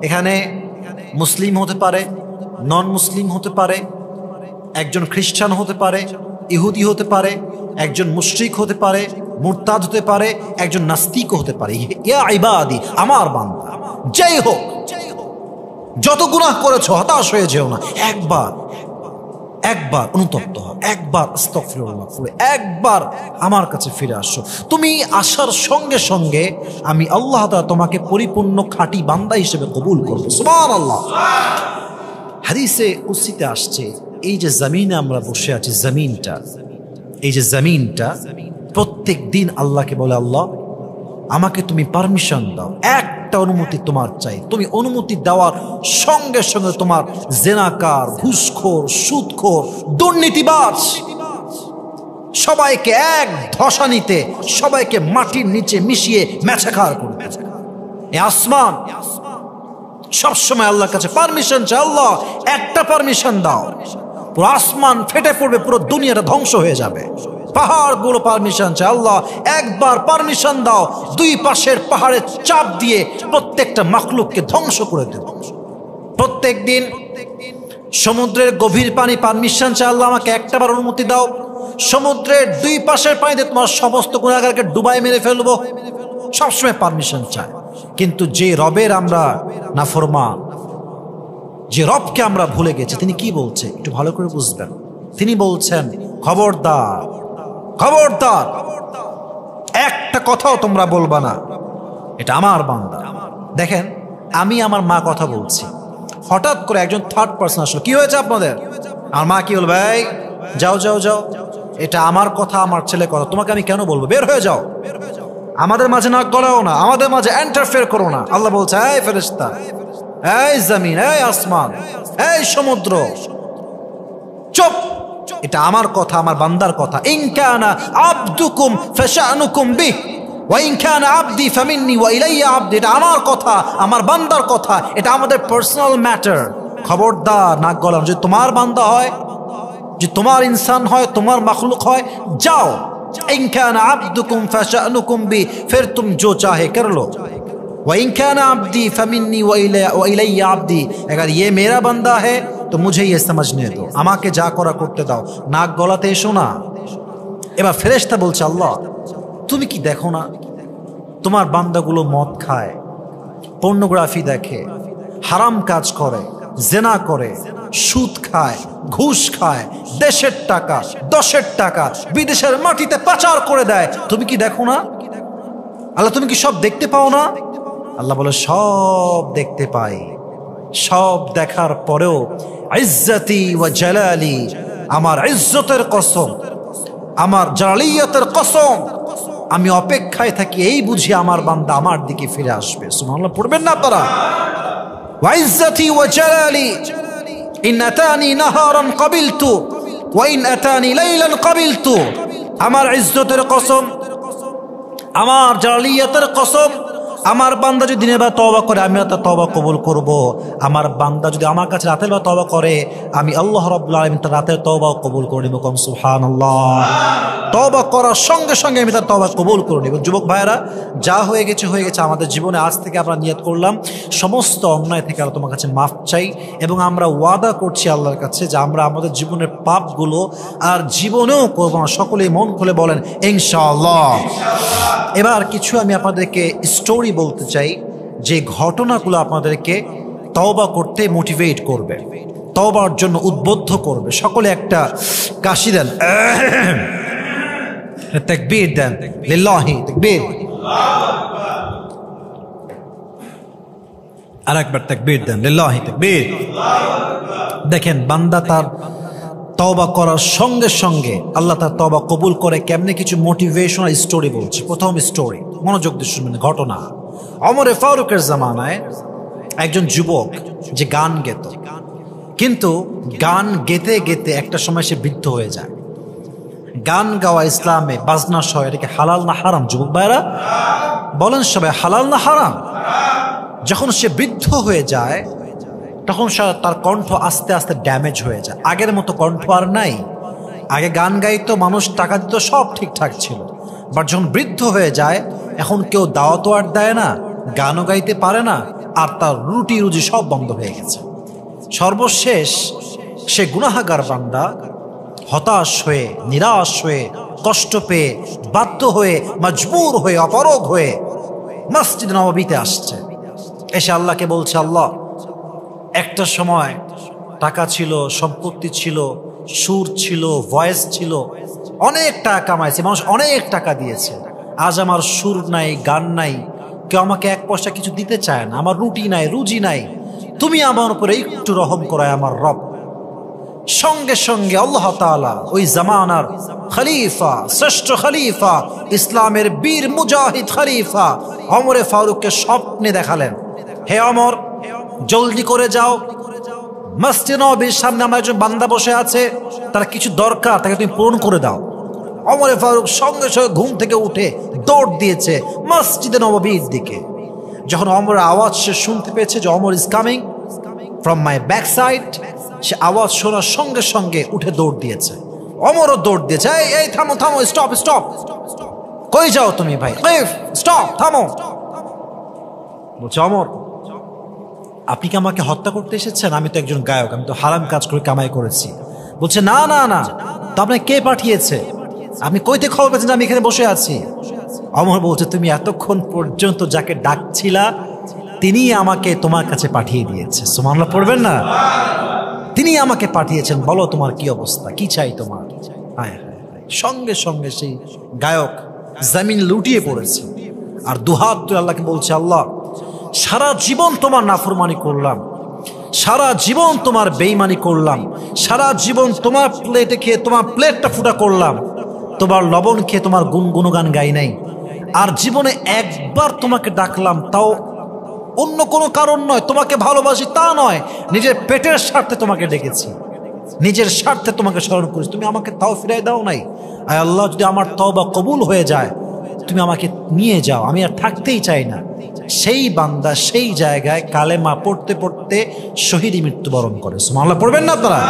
এখানে মুসলিম হতে পারে, নন মুসলিম হতে পারে, একজন খ্রিস্টান হতে পারে, ইহুদি হতে পারে, একজন মুশরিক হতে পারে, মুরতাদ হতে পারে, একজন নাস্তিক হতে পারে। ইয়া ইবাদি, আমার বান্দা, যাই হোক, যত গুনাহ করেছো হতাশ হয়ে যেও না। একবার অনুতপ্ত হও, একবার আস্তাগফিরুল্লাহ পড়ে একবার আমার কাছে ফিরে আসো। তুমি আসার সঙ্গে সঙ্গে আমি আল্লাহ তাআলা তোমাকে পরিপূর্ণ খাঁটি বান্দা হিসেবে কবুল করব। সুবহানাল্লাহ। হাদিসে কুদসিতে আসছে, এই যে জমিনে আমরা বসে আছি, জমিনটা, এই যে জমিনটা প্রত্যেক দিন আল্লাহকে বলে, আল্লাহ আমাকে তুমি পারমিশন দাও, একটা অনুমতি তোমার চাই। তুমি অনুমতি দেওয়ার সঙ্গে সঙ্গে তোমার জেনাকার, ঘুষখোর, সুদখোর, দুর্নীতিবাজ সবাইকে এক ধসানিতে, সবাইকে মাটির নিচে মিশিয়ে মেছাকার করবে। এই আসমান সবসময় আল্লাহর কাছে পারমিশন চায়, আল্লাহ একটা পারমিশন দাও, পুরো আসমান ফেটে পড়বে, পুরো দুনিয়াটা ধ্বংস হয়ে যাবে। পাহাড়গুলো পারমিশন চায়, আল্লাহ একবার পারমিশন দাও, 2 পাশের পাহাড়ের চাপ দিয়ে প্রত্যেকটা মাখলুককে ধ্বংস করে দেব। প্রত্যেক দিন সমুদ্রের গভীর পানি পারমিশন চাই, আল্লাহ আমাকে একটাবার অনুমতি দাও, সমুদ্রের দুই পাশের পানিতে তোমার সমস্ত গুনাহগারকে ডুবাই মেরে ফেলবো, সবসময় পারমিশন চায়। কিন্তু যে রবের আমরা নাফরমান, যে রবকে আমরা ভুলে গেছি, তিনি কি বলছে একটু ভালো করে বুঝবেন। তিনি বলছেন খবরদার, খবরদার, একটা কথাও তোমরা বলবা না, এটা আমার বান্দা। দেখেন, আমি আমার মা কথা বলছি, হঠাৎ করে একজন থার্ড পার্সন আসলো, কি হয়েছে আপনাদের? আমার মা কি বলবে, এই যাও যাও যাও, এটা আমার কথা, আমার ছেলে কথা, তোমাকে আমি কেন বলবো, বের হয়ে যাও, আমাদের মাঝে নাক গলাও না, আমাদের মাঝে এন্টারফেয়ার করো না। আল্লাহ বলছে, এই ফেরেশতা, এই জমিন, এই আসমান, এই সমুদ্র, চুপ, এটা আমার কথা, আমার বান্দার কথা। ইন কানা আবদুকুম ফাশানুকুম বিহ ওয়া ইন কানা আবদি ফামিন্নি ওয়া ইলাইয়া আবদি, এটা আমার কথা, আমার বান্দার কথা, এটা আমাদের পার্সোনাল ম্যাটার। খবরদার নাক গলানো, যদি তোমার বান্দা হয়, যে তোমার ইনসান হয়, তোমার মাখলুক হয়, যাও। ইন কানা আবদুকুম ফাশানুকুম বিহ, फिर तुम जो चाहे कर लो। वइन काना अब्दी फमिन्नी व इलैया अब्दी, अगर ये मेरा बंदा है तो मुझे ये समझने दो, আমাকে যা করা করতে দাও, নাক গলাতে এসো না। এবার ফেরেশতা বলছে, আল্লাহ তুমি কি দেখো না তোমার বান্দাগুলো মদ খায়, পর্নোগ্রাফি দেখে, হারাম কাজ করে, জেনা করে, সুদ খায়, ঘুষ খায়, দেশের টাকা, দশের টাকা বিদেশের মাটিতে পাচার করে দেয়, তুমি কি দেখো না? আল্লাহ তুমি কি সব দেখতে পাও না? আল্লাহ বলে, সব দেখতে পাই, সব দেখার পরেও ইজ্জতি ওয়া জালালি, আমার ইজ্জতের কসম, আমার জালালিয়াতের কসম, আমি অপেক্ষায় থাকি এই বুঝি আমার বান্দা আমার দিকে ফিরে আসবে। সুবহানাল্লাহ পড়বেন না আপনারা? ওয়া ইজ্জতি ওয়া জালালি ইন আতানি নাহারান ক্বাবিলতু ওয়া ইন আতানি লাইলান ক্বাবিলতু, আমার ইজ্জতের কসম, আমার জালালিয়াতের কসম, আমার বান্দা যদি দিনের বেলা তওবা করে আমি তার তওবা কবুল করব, আমার বান্দা যদি আমার কাছে রাতের বেলা তওবা করে আমি আল্লাহ রাব্বুল আলামিন তার রাতের তওবাও কবুল করে নেব। কম সুবহানাল্লাহ। তওবা করার সঙ্গে সঙ্গে আমি তার তওবা কবুল করে নেব। যুবক ভাইয়েরা, যা হয়ে গেছে হয়ে গেছে আমাদের জীবনে, আজ থেকে আমরা নিয়ত করলাম সমস্ত অন্যায় থেকে আল্লাহ তোমার কাছে মাফ চাই, এবং আমরা ওয়াদা করছি আল্লাহর কাছে যে আমরা আমাদের জীবনের পাপগুলো আর জীবনেও করবো না। সকলেই মন খুলে বলেন ইনশাআল্লাহ। এবার কিছু আমি আপনাদেরকে স্টোরি বলতে চাই, যে ঘটনাগুলো আপনাদেরকে তওবা করতে মোটিভেট করবে, তওবার জন্য উদ্বুদ্ধ করবে। সকলে একটা কাশি দেন, তাকবীর দেন, লিল্লাহি তাকবীর, আর একবার তাকবীর দেন, লিল্লাহি তাকবীর। দেখেন, বান্দা তার তওবা করার সঙ্গে সঙ্গে আল্লাহ তার তওবা কবুল করে কেমনে, কিছু মোটিভেশনাল স্টোরি বলছি। প্রথম স্টোরি, মনোযোগ দিয়ে শুনবেন। ঘটনা, ওমরে ফারুকের জামানায় একজন যুবক যে গান গেত, কিন্তু গান গেতে গেতে একটা সময় সে বৃদ্ধ হয়ে যায়। গান গাওয়া ইসলামে বাজনা সহ এটাকে হালাল না হারাম? যুবক ভাইরা বলেন সবাই, হালাল না হারাম? যখন সে বৃদ্ধ হয়ে যায় তখন তার কণ্ঠ আস্তে আস্তে ড্যামেজ হয়ে যায়, আগের মতো কণ্ঠ আর নাই। আগে গান গাইতো, মানুষ টাকা দিত, সব ঠিকঠাক ছিল। বাট যখন বৃদ্ধ হয়ে যায়, এখন কেউ দাওয়াতও আর দেয় না, গানও গাইতে পারে না, আর তার রুটি রুজি সব বন্ধ হয়ে গেছে। সর্বশেষ সে গুনাহগার বান্দা হতাশ হয়ে, নিরাশ হয়ে, কষ্ট পেয়ে, বাধ্য হয়ে, মজবুর হয়ে, অপারগ হয়ে মসজিদ নববীতে আসছে। এসে আল্লাহকে বলছে, আল্লাহ একটা সময় টাকা ছিল, সম্পত্তি ছিল, সুর ছিল, ভয়েস ছিল, অনেক টাকা কামাইছে, মানুষ অনেক টাকা দিয়েছে, আজ আমার সুর নাই, গান নাই, কেউ আমাকে এক পয়সা কিছু দিতে চায় না, আমার রুটি নাই, রুজি নাই, তুমি আমার উপরে একটু রহম করায় আমার রব। সঙ্গে সঙ্গে আল্লাহ তাআলা ওই জামানার খলিফা, শ্রেষ্ঠ খলিফা, ইসলামের বীর মুজাহিদ খলিফা ওমরে ফারুককে স্বপ্নে দেখালেন, হে ওমর, জলদি করে যাও, মসজিদ নববীর সামনে আমার একজন বান্দা বসে আছে, তার কিছু দরকার, তাকে তুমি পূরণ করে দাও। ওমরে ফারুক সঙ্গে সঙ্গে ঘুম থেকে উঠে দৌড় দিয়েছে মসজিদে নববীর দিকে। যখন ওমরের আওয়াজ সে শুনতে পেয়েছে যে Omar is coming from my back side, সে আওয়াজ শোনার সঙ্গে সঙ্গে উঠে দৌড় দিয়েছে। ওমরও দৌড় দিয়েছে, এই থামো থামো, স্টপ স্টপ, কই যাও তুমি ভাই, স্টপ, থামো। বলছে, ওমর আপনি কি আমাকে হত্যা করতে এসেছেন? আমি তো একজন গায়ক, আমি তো হারাম কাজ করে কামাই করেছি। বলছে না না না, তো আপনাকে কে পাঠিয়েছে? আপনি কইতে খবর পেয়েছেন যে আমি এখানে বসে আছি? অমর বলছে তুমি এতক্ষণ পর্যন্ত যাকে ডাকছিলা তিনি আমাকে তোমার কাছে পাঠিয়ে দিয়েছে। সুবহানাল্লাহ পড়বেন না? তিনি আমাকে পাঠিয়েছেন, বলো তোমার কি অবস্থা, কি চাই তোমার? হায় হায় হায়, সঙ্গে সঙ্গে সেই গায়ক জমিন লুটিয়ে পড়েছে আর দুহাত তুলে আল্লাহকে বলছে, আল্লাহ সারা জীবন তোমার নাফরমানি করলাম, সারা জীবন তোমার বেঈমানি করলাম, সারা জীবন তোমার প্লেটে খেয়ে তোমার প্লেটটা ফুটা করলাম, তোমার লবণ খেয়ে তোমার গুণগান গাই নাই, আর জীবনে একবার তোমাকে ডাকলাম, তাও অন্য কোনো কারণ নয়, তোমাকে ভালোবাসি তা নয়, নিজের পেটের স্বার্থে তোমাকে ডেকেছি, নিজের স্বার্থে তোমাকে স্মরণ করেছি, তুমি আমাকে তাও ফিরাই দাও নাই। আয় আল্লাহ, যদি আমার তওবা কবুল হয়ে যায় তুমি আমাকে নিয়ে যাও, আমি আর থাকতেই চাই না। সেই বান্দা সেই জায়গায় কালেমা পড়তে পড়তে শহীদ মৃত্যুবরণ করে। সুবহানাল্লাহ পড়বেন না আপনারা?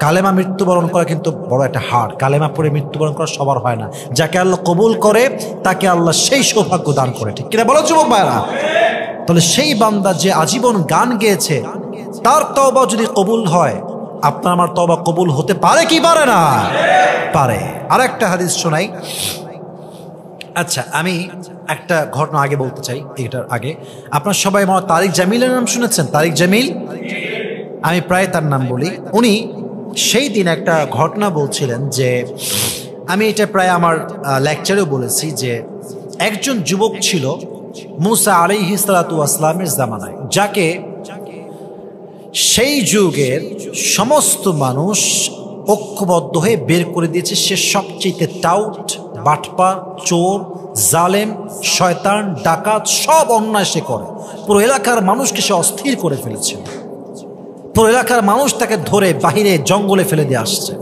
কালেমা মৃত্যুবরণ করা কিন্তু বড় একটা হার। কালেমা পড়ে মৃত্যুবরণ করা সবার হয় না। যাকে আল্লাহ কবুল করে তাকে আল্লাহ সেই সৌভাগ্য দান করে। ঠিক কিনা বলো যুবক ভাইরা? তাহলে সেই বান্দা যে আজীবন গান গেয়েছে তার তওবা যদি কবুল হয়, আপনার আমার তওবা কবুল হতে পারে কি পারে না? পারে। আর একটা হাদিস শোনাই। আচ্ছা, আমি একটা ঘটনা আগে বলতে চাই। এটার আগে আপনার সবাই আমার তারিক জামিলের নাম শুনেছেন? তারিক জামিল, আমি প্রায় তার নাম বলি। উনি সেই দিন একটা ঘটনা বলছিলেন যে, আমি এটা প্রায় আমার লেকচারেও বলেছি যে একজন যুবক ছিল মুসা আলাইহিস সালাতু ওয়াস সালামের জামানায়, যাকে সেই যুগের সমস্ত মানুষ ঐক্যবদ্ধ হয়ে বের করে দিয়েছে সে সবচেয়ে টাউট, বাটপা, চোর, জালেম, শয়তান, ডাকাত, সব অন্যায় সে করে। পুরো এলাকার মানুষকে সে অস্থির করে ফেলেছে। পুরো এলাকার মানুষ তাকে ধরে বাহিরে জঙ্গলে ফেলে দিয়ে আসছে।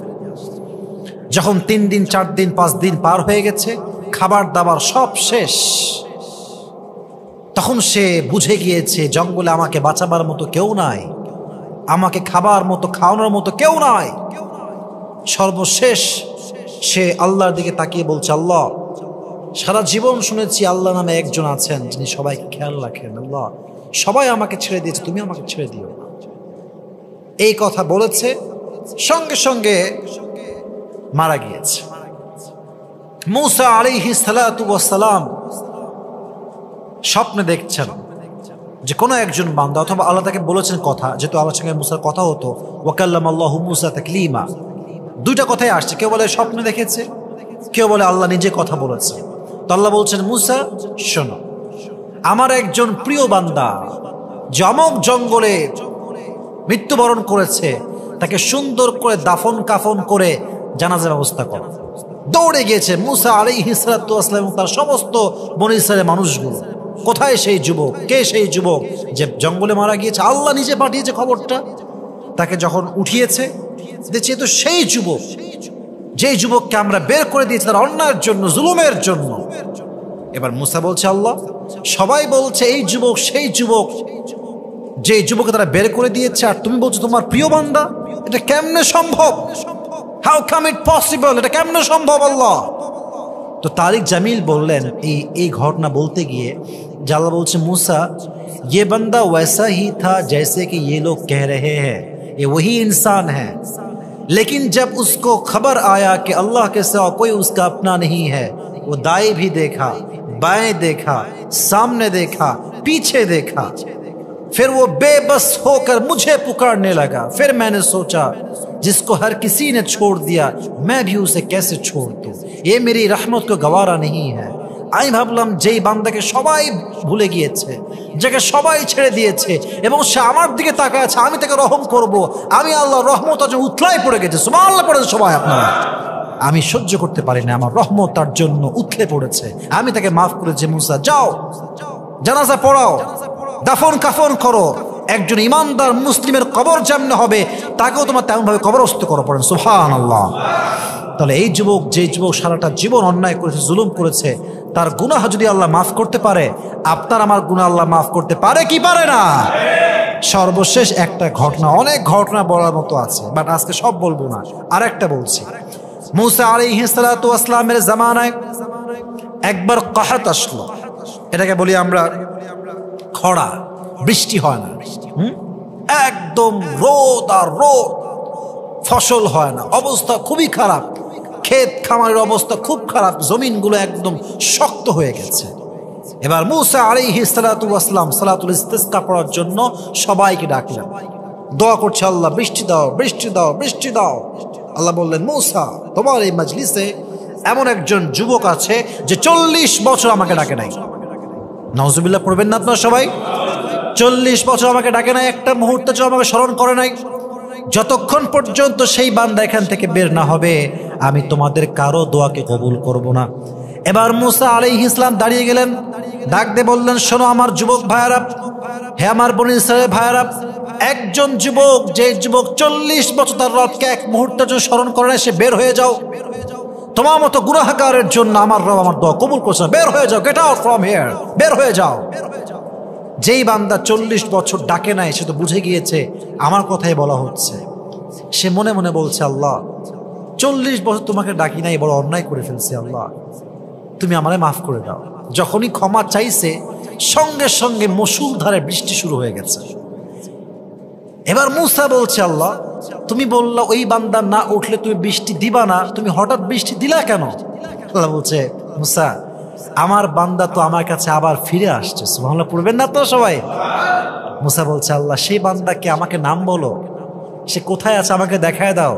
যখন 3 দিন 4 দিন 5 দিন পার হয়ে গেছে, খাবার দাবার সব শেষ, তখন সে বুঝে গিয়েছে জঙ্গলে আমাকে বাঁচাবার মতো কেউ নাই, আমাকে খাবার মতো খাওয়ানোর মতো কেউ নাই। সর্বশেষ সে আল্লাহর দিকে তাকিয়ে বলছে, আল্লাহ সারা জীবন শুনেছি আল্লাহ নামে একজন আছেন যিনি সবাইকে খেয়াল রাখেন, আল্লাহ সবাই আমাকে ছেড়ে দিয়েছে, তুমি আমাকে ছেড়ে দিও না। এই কথা বলেছে, সঙ্গে সঙ্গে মারা গিয়েছে। মুসা আলাইহিস সালাতু ওয়াস সালাম স্বপ্নে দেখছেন যে কোনো একজন বান্দা, অথবা আল্লাহ তাকে বলেছেন কথা, যেহেতু আল্লাহর সঙ্গে মুসার কথা হতো, ওয়াকাল্লামাল্লাহু মুসা তাকলিমা, দুইটা কথাই আসছে। কেউ বলে স্বপ্নে দেখেছে, কেউ বলে আল্লাহ নিজে কথা বলেছে। তো আল্লাহ বলছেন, মুসা শোনো, আমার একজন প্রিয় বান্দা যে অমুক জঙ্গলে মৃত্যুবরণ করেছে, তাকে সুন্দর করে দাফন কাফন করে জানাজার ব্যবস্থা করো। দৌড়ে গিয়েছে মুসা আলাইহিস সালাতু ওয়াস সালাম এবং তার সমস্ত বনী ইসরায়েলের মানুষগুলো। কোথায় সেই যুবক? কে সেই যুবক যে জঙ্গলে মারা গিয়েছে? আল্লাহ নিজে পাঠিয়েছে খবরটা। তাকে যখন উঠিয়েছে, দেখছি তো সেই যুবক, যেই যুবককে আমরা বের করে দিয়েছি তার অন্যায়ের জন্য, জুলুমের জন্য। এবার মুসা বলছে, আল্লাহ সবাই বলছে এই যুবক সেই যুবক, যে যুবককে তারা বের করে দিয়েছে, আর তুমি বলছো তোমার প্রিয় বান্দা? এটা কেমনে সম্ভব? How come it possible? এটা কেমনে সম্ভব আল্লাহ? তো তারিক জামিল বললেন এই ঘটনা বলতে গিয়ে, যে আল্লাহ বলছে, মুসা ये बंदा वैसा ही था जैसे कि ये लोग कह रहे हैं, ये वही इंसान है, लेकिन जब उसको खबर आया कि अल्लाह के सिवा कोई उसका अपना नहीं है, वो दाएं भी देखा, बाएं देखा, सामने देखा, पीछे देखा, फिर वो बेबस होकर मुझे पुकारने लगा। फिर मैंने सोचा जिसको हर किसी ने छोड़ दिया मैं भी उसे कैसे छोड़ दूं, ये मेरी रहमत को गवारा नहीं है। আমি ভাবলাম যেই বান্দাকে সবাই ভুলে গিয়েছে, যাকে সবাই ছেড়ে দিয়েছে এবং সে আমার দিকে তাকায় আছে, আমি তাকে রহম করব, আমি আল্লাহ রহমত আজ উথলাই পড়ে গেছে। সুবহানাল্লাহ পড়ে সবাই আপনারা। আমি সহ্য করতে পারি না, আমার রহমত তার জন্য উথলে পড়েছে, আমি তাকে মাফ করেছি। মুসা যাও, জানাজা পড়াও, দাফন কাফন করো। একজন ইমানদার মুসলিমের কবর যেমন হবে তাকেও তোমার তেমন ভাবে কবরস্থ করো। পড়েন সুবহানাল্লাহ। তাহলে এই যুবক, যে যুবক সারাটা জীবন অন্যায় করেছে, জুলুম করেছে, তার গুনাহ যদি আল্লাহ মাফ করতে পারে, আপনার আমার গুনাহ আল্লাহ মাফ করতে পারে কি পারে না? সর্বশেষ একটা ঘটনা, অনেক ঘটনা বলার মতো আছে, বাট আজকে সব বলবো না, আরেকটা বলছি। মুসা আলাইহিস সালাতু ওয়াস সালামের জামানায় একবার কাহাত আসলো, এটাকে বলি আমরা খরা। বৃষ্টি হয় না, একদম রোদ আর রোদ, ফসল হয় না, অবস্থা খুবই খারাপ, ক্ষেত খামারের অবস্থা খুব খারাপ, জমিনগুলো একদম শক্ত হয়ে গেছে। এবার মূসা আলাইহিস সালাতু ওয়াস সালাম সালাতুল ইস্তিসকা পড়ার জন্য সবাইকে ডাকলেন, দোয়া করছে, আল্লাহ বৃষ্টি দাও, বৃষ্টি দাও, বৃষ্টি দাও। আল্লাহ বললেন, মূসা তোমার এই মজলিসে এমন একজন যুবক আছে যে 40 বছর আমাকে ডাকে নাই। নাউজুবিল্লাহ পড়বেন না আপনারা সবাই? 40 বছর আমাকে ডাকে নাই, একটা মুহূর্তে আমাকে স্মরণ করে নাই। যতক্ষণ পর্যন্ত সেই বান্দা এখান থেকে বের না হবে, আমি তোমাদের কারো দোয়াকে কবুল করব না। এবার মূসা আলাইহিস সালাম দাঁড়িয়ে গেলেন, ডাক দিয়ে বললেন, শোনো আমার যুবক ভাইয়ারা, হে আমার বনী ইসরায়েলের ভাইয়ারা, একজন যুবক, যে যুবক 40 বছর তার রবকে এক মুহূর্তের জন্য স্মরণ করে না, সে বের হয়ে যাও। তোমার মতো গুনাহগারের জন্য আমার রব আমার দোয়া কবুল করছে না, বের হয়ে যাও, গেট আউট ফ্রম হিয়ার, বের হয়ে যাও। যেই বান্দা 40 বছর ডাকে নাই, সে তো বুঝে গিয়েছে আমার কথাই বলা হচ্ছে। সে মনে মনে বলছে, আল্লাহ 40 বছর তোমাকে ডাকি নাই, বড় অন্যায় করে ফেলছি, আল্লাহ তুমি আমারে মাফ করে দাও। যখনই ক্ষমা চাইছে, সঙ্গে সঙ্গে মুষলধারে বৃষ্টি শুরু হয়ে গেছে। এবার মূসা বলছে, আল্লাহ তুমি বললা ওই বান্দা না উঠলে তুমি বৃষ্টি দিবা না, তুমি হঠাৎ বৃষ্টি দিলা কেন? আল্লাহ বলছে, মূসা আমার বান্দা তো আমার কাছে আবার ফিরে আসছে। সুবহানাল্লাহ পড়বেন না তো সবাই? মূসা বলছে, আল্লাহ সেই বান্দাকে আমাকে নাম বলো, সে কোথায় আছে আমাকে দেখায় দাও।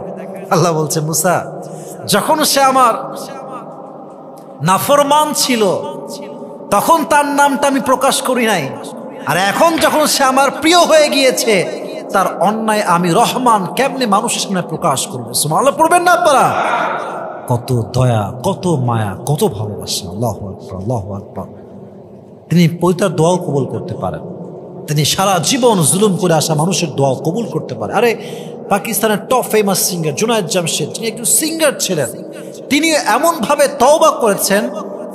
আল্লাহ বলছে, মূসা যখন সে আমার নাফরমান ছিল তখন তার নামটা আমি প্রকাশ করি নাই, আর এখন যখন সে আমার প্রিয় হয়ে গিয়েছে, তার অন্যায় আমি রহমান কেমনে মানুষের সামনে প্রকাশ করবো। সুবহানাল্লাহ পড়বেন না আপনারা? কত দয়া, কত মায়া, কত ভালোবাসা! আল্লাহু আকবার, আল্লাহু আকবার। তিনি পবিত্র দোয়াও কবুল করতে পারেন, তিনি সারা জীবন জুলুম করে আসা মানুষের দোয়াও কবুল করতে পারে। আরে পাকিস্তানের top famous singer Junaid Jamshed, তিনি একজন সিঙ্গার ছিলেন, তিনি এমনভাবে তওবা করেছেন,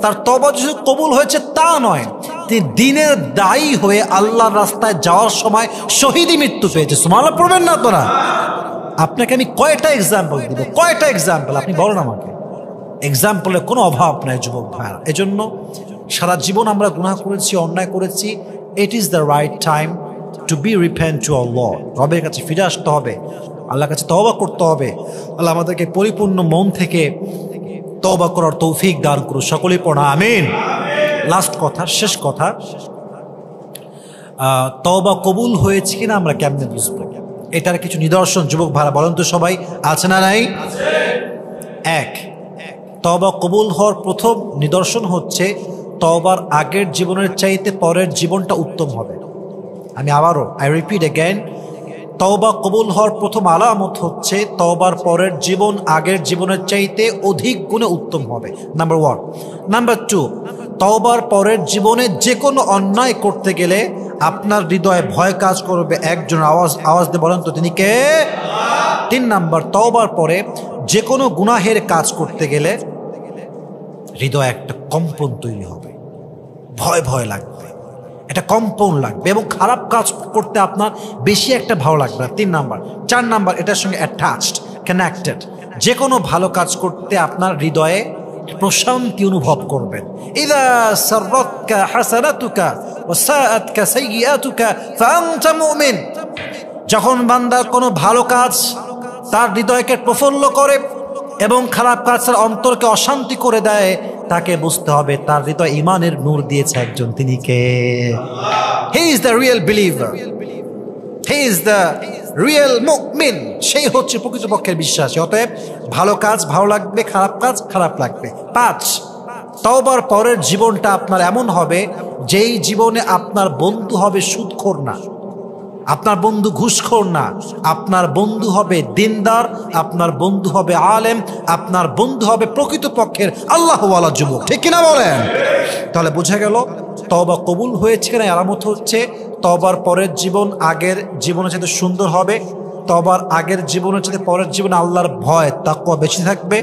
তার তওবা যে কবুল হয়েছে তা নয়, তিনি দিনের দায়ী হয়ে আল্লাহর রাস্তায় যাওয়ার সময় শহীদি মৃত্যু পেয়েছে। সুবহানাল্লাহ পড়বেন না তোরা? আপনাকে আমি কয়টা এক্সাম্পল দিব, কয়টা এক্সাম্পল আপনি বলেন আমাকে? এক্সাম্পলের কোনো অভাব নাই যুবক ভাইরা। এজন্য সারা জীবন আমরা গুনাহ করেছি, অন্যায় করেছি। It is the right time to be repent to Allah. রবের কাছে ফিরে আসতে হবে, আল্লাহর কাছে তওবা করতে হবে। আল্লাহ আমাদেরকে পরিপূর্ণ মন থেকে তওবা করার তৌফিক দান করুন। সকলেই পড়া আমিন। লাস্ট কথা, শেষ কথা, তওবা কবুল হয়েছে কিনা আমরা কেমনে বুঝবো? এটার কিছু নিদর্শন যুবক ভাইরা বলেন তো সবাই, আছে না নাই? এক, তওবা কবুল হওয়ার প্রথম নিদর্শন হচ্ছে তওবার আগের জীবনের চাইতে পরের জীবনটা উত্তম হবে। আমি আবারও আই রিপিট এগেইন, তওবা কবুল হওয়ার প্রথম আলামত হচ্ছে তওবার পরের জীবন আগের জীবনের চাইতে অধিক গুণে উত্তম হবে, নাম্বার 1। নাম্বার 2, তওবার পরের জীবনে যে কোনো অন্যায় করতে গেলে আপনার হৃদয়ে ভয় কাজ করবে। একজন আওয়াজ দিয়ে বলেন তো, তিনি কে? 3 নাম্বার, তওবার পরে যে কোনো গুনাহের কাজ করতে গেলে হৃদয়ে একটা কম্পন তৈরি হবে, ভয় ভয় লাগবে, একটা কম্পন লাগবে, এবং খারাপ কাজ করতে আপনার বেশি একটা ভালো লাগবে না। 3 নাম্বার। 4 নাম্বার, এটার সঙ্গে অ্যাটাচড, কানেক্টেড, যে কোনো ভালো কাজ করতে আপনার হৃদয়ে প্রশান্তি অনুভব করবেন। ইযা সাররাতকা হাসানাতুকা ওয়া সাআতকা সাইয়্যাতুকা ফাআনতা মুমিন। যখন বান্দা কোনো ভালো কাজ তার হৃদয়কে প্রফুল্ল করে এবং খারাপ কাজ তার অন্তরকে অশান্তি করে দেয়, তাকে বুঝতে হবে তার হৃদয় ঈমানের নূর দিয়েছে একজন, তিনি কে? He is the real believer, he is the real মুমিন। সেই হচ্ছে প্রকৃতপক্ষের বিশ্বাসী। অতএব ভালো কাজ ভালো লাগবে, খারাপ কাজ খারাপ লাগবে। 5, তওবার পরের জীবনটা আপনার এমন হবে যেই জীবনে আপনার বন্ধু হবে সুদখোর না, আপনার বন্ধু ঘুষখোর না, আপনার বন্ধু হবে দিনদার, আপনার বন্ধু হবে আলেম, আপনার বন্ধু হবে প্রকৃতপক্ষের আল্লাহওয়ালা যুবক। ঠিক কিনা বলেন? তাহলে বোঝা গেল তওবা কবুল হয়েছে কিনা আলামত হচ্ছে তওবার পরের জীবন আগের জীবনের চাইতে সুন্দর হবে, তওবার আগের জীবনের চাইতে পরের জীবনে আল্লাহর ভয় তাকওয়া বেশি থাকবে।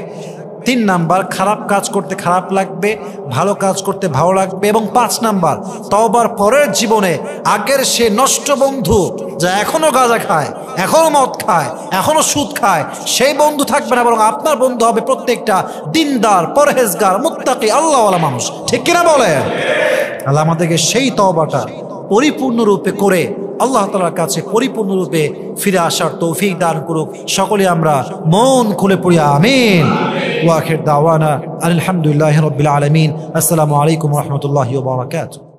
3 নাম্বার, খারাপ কাজ করতে খারাপ লাগবে, ভালো কাজ করতে ভালো লাগবে। এবং 5 নাম্বার, তওবার পরের জীবনে আগের সে নষ্ট বন্ধু যা এখনো গাঁজা খায়, এখনো মদ খায়, এখনো সুদ খায়, সেই বন্ধু থাকবে না, বরং আপনার বন্ধু হবে প্রত্যেকটা দিনদার, পরহেজগার, মুত্তাকি, আল্লাহওয়ালা মানুষ। ঠিক কিনা বলেন? আল্লাহ আমাদেরকে সেই তওবাটা পরিপূর্ণরূপে করে আল্লাহ তাআলার কাছে পরিপূর্ণরূপে ফিরে আসার তৌফিক দান করুক। সকলে আমরা মন খুলে পড়ি আমিন। ওয়া আখির দাওয়ানা আলহামদুলিল্লাহি রাব্বিল আলামিন। আসসালামু আলাইকুম ওয়া রাহমাতুল্লাহি ওয়া বারাকাতুহু।